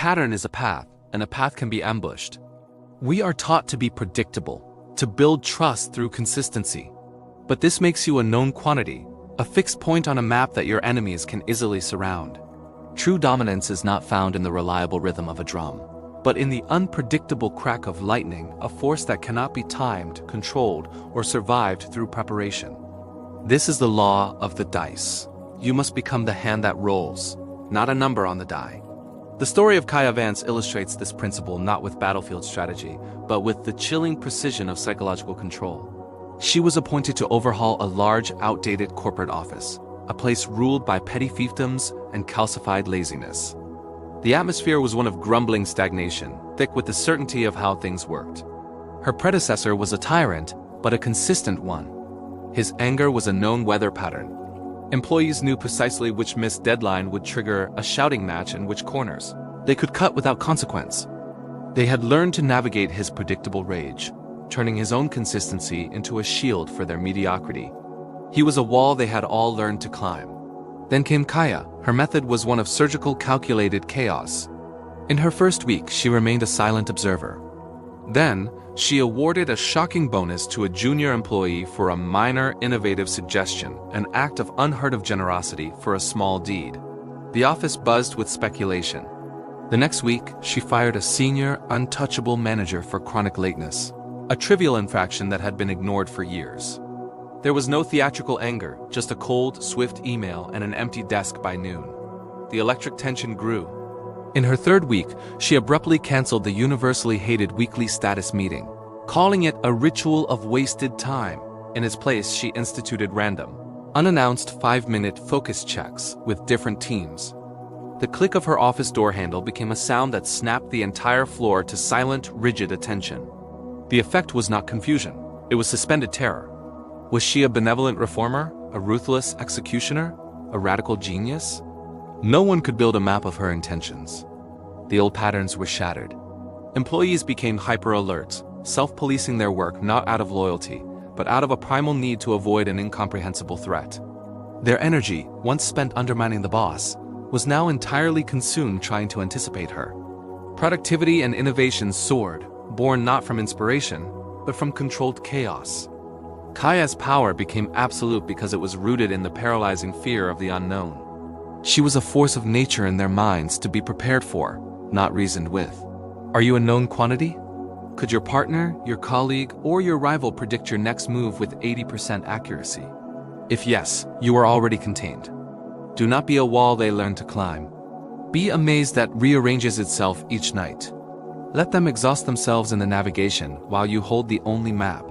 pattern is a path, and a path can be ambushed. We are taught to be predictable, to build trust through consistency. But this makes you a known quantity, a fixed point on a map that your enemies can easily surround. True dominance is not found in the reliable rhythm of a drum, but in the unpredictable crack of lightning, a force that cannot be timed, controlled, or survived through preparation. This is the law of the dice. You must become the hand that rolls, not a number on the die. The story of Kaya Vance illustrates this principle not with battlefield strategy, but with the chilling precision of psychological control. She was appointed to overhaul a large, outdated corporate office, a place ruled by petty fiefdoms and calcified laziness. The atmosphere was one of grumbling stagnation, thick with the certainty of how things worked. Her predecessor was a tyrant, but a consistent one. His anger was a known weather pattern. Employees knew precisely which missed deadline would trigger a shouting match and which corners. They could cut without consequence. They had learned to navigate his predictable rage, turning his own consistency into a shield for their mediocrity. He was a wall they had all learned to climb. Then came Kaya. Her method was one of surgical, calculated chaos. In her first week, she remained a silent observer. Then, she awarded a shocking bonus to a junior employee for a minor, innovative suggestion, an act of unheard of generosity for a small deed. The office buzzed with speculation. The next week, she fired a senior, untouchable manager for chronic lateness, a trivial infraction that had been ignored for years. There was no theatrical anger, just a cold, swift email and an empty desk by noon. The electric tension grew. In her third week, she abruptly canceled the universally hated weekly status meeting, calling it a ritual of wasted time. In its place, she instituted random, unannounced 5-minute focus checks with different teams. The click of her office door handle became a sound that snapped the entire floor to silent, rigid attention. The effect was not confusion, it was suspended terror. Was she a benevolent reformer, a ruthless executioner, a radical genius? No one could build a map of her intentions. The old patterns were shattered. Employees became hyper-alert, self-policing their work not out of loyalty, but out of a primal need to avoid an incomprehensible threat. Their energy, once spent undermining the boss, was now entirely consumed trying to anticipate her. Productivity and innovation soared, born not from inspiration, but from controlled chaos. Kaya's power became absolute because it was rooted in the paralyzing fear of the unknown. She was a force of nature in their minds to be prepared for, not reasoned with. Are you a known quantity? Could your partner, your colleague, or your rival predict your next move with 80% accuracy? If yes, you are already contained. Do not be a wall they learn to climb. Be a maze that rearranges itself each night. Let them exhaust themselves in the navigation while you hold the only map.